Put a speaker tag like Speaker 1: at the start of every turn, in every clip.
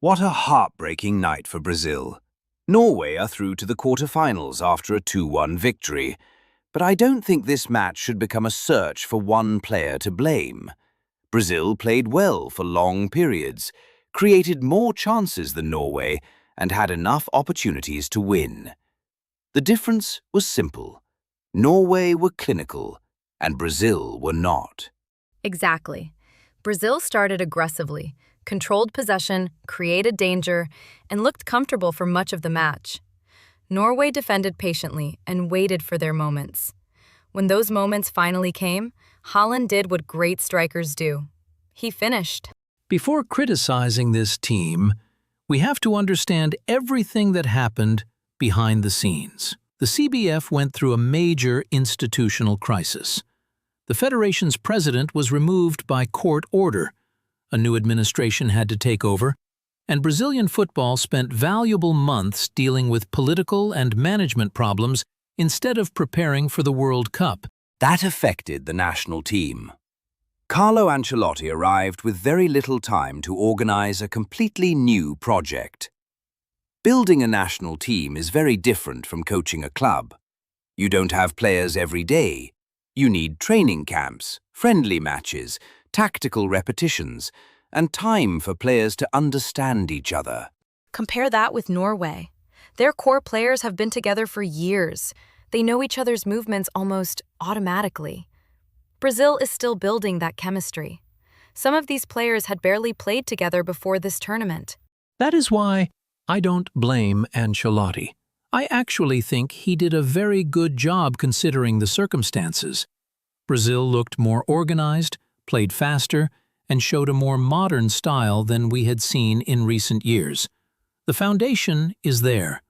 Speaker 1: What a heartbreaking night for Brazil. Norway are through to the quarter-finals after a 2-1 victory, but I don't think this match should become a search for one player to blame. Brazil played well for long periods, created more chances than Norway, and had enough opportunities to win. The difference was simple. Norway were clinical, and Brazil were not.
Speaker 2: Exactly. Brazil started aggressively, controlled possession, created danger, and looked comfortable for much of the match. Norway defended patiently and waited for their moments. When those moments finally came, Haaland did what great strikers do. He finished.
Speaker 3: Before criticizing this team, we have to understand everything that happened behind the scenes. The CBF went through a major institutional crisis. The federation's president was removed by court order. A new administration had to take over, and Brazilian football spent valuable months dealing with political and management problems instead of preparing for the World Cup.
Speaker 1: That affected the national team. Carlo Ancelotti arrived with very little time to organize a completely new project. Building a national team is very different from coaching a club. You don't have players every day. You need training camps, friendly matches, tactical repetitions, and time for players to understand each other.
Speaker 2: Compare that with Norway. Their core players have been together for years. They know each other's movements almost automatically. Brazil is still building that chemistry. Some of these players had barely played together before this tournament.
Speaker 3: That is why I don't blame Ancelotti. I actually think he did a very good job considering the circumstances. Brazil looked more organized, played faster, and showed a more modern style than we had seen in recent years. The foundation is there.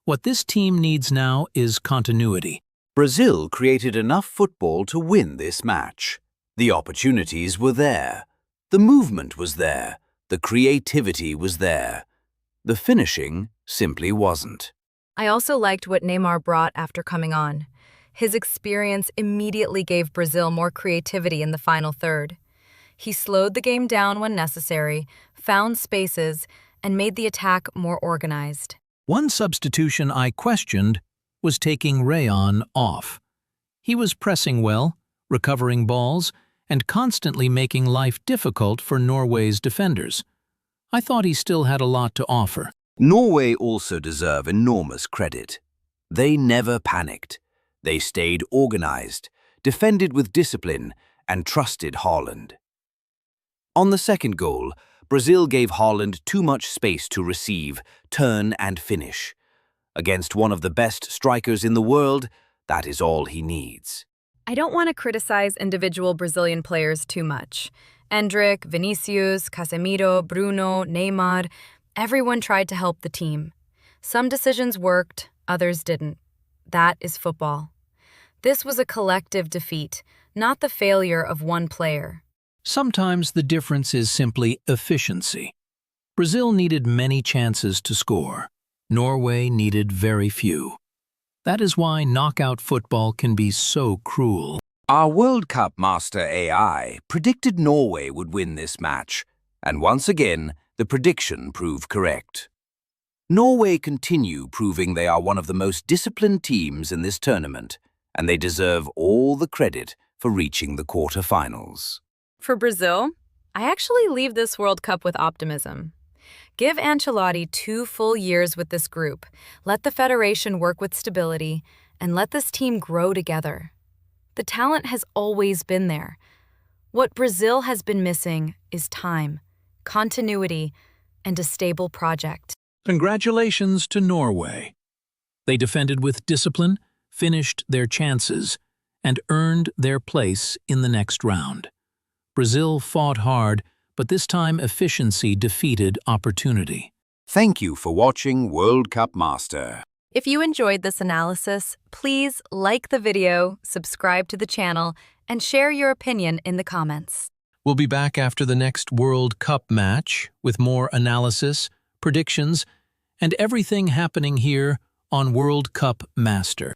Speaker 3: What this team needs now is continuity.
Speaker 1: Brazil created enough football to win this match. The opportunities were there. The movement was there. The creativity was there. The finishing simply wasn't.
Speaker 2: I also liked what Neymar brought after coming on. His experience immediately gave Brazil more creativity in the final third. He slowed the game down when necessary, found spaces, and made the attack more organized.
Speaker 3: One substitution I questioned was taking Rayon off. He was pressing well, recovering balls, and constantly making life difficult for Norway's defenders. I thought he still had a lot to offer.
Speaker 1: Norway also deserve enormous credit. They never panicked. They stayed organized, defended with discipline, and trusted Haaland. On the second goal, Brazil gave Haaland too much space to receive, turn, and finish. Against one of the best strikers in the world, that is all he needs.
Speaker 2: I don't want to criticize individual Brazilian players too much. Endrick, Vinicius, Casemiro, Bruno, Neymar, everyone tried to help the team. Some decisions worked, others didn't. That is football. This was a collective defeat, not the failure of one player.
Speaker 3: Sometimes the difference is simply efficiency. Brazil needed many chances to score. Norway needed very few. That is why knockout football can be so cruel.
Speaker 1: Our World Cup master AI predicted Norway would win this match, and once again, the prediction proved correct. Norway continue proving they are one of the most disciplined teams in this tournament, and they deserve all the credit for reaching the quarter-finals.
Speaker 2: For Brazil, I actually leave this World Cup with optimism. Give Ancelotti 2 full years with this group, let the federation work with stability, and let this team grow together. The talent has always been there. What Brazil has been missing is time, continuity, and a stable project.
Speaker 3: Congratulations to Norway. They defended with discipline, finished their chances, and earned their place in the next round. Brazil fought hard, but this time efficiency defeated opportunity.
Speaker 1: Thank you for watching World Cup Master.
Speaker 2: If you enjoyed this analysis, please like the video, subscribe to the channel, and share your opinion in the comments.
Speaker 3: We'll be back after the next World Cup match with more analysis, predictions, and everything happening here on World Cup Master.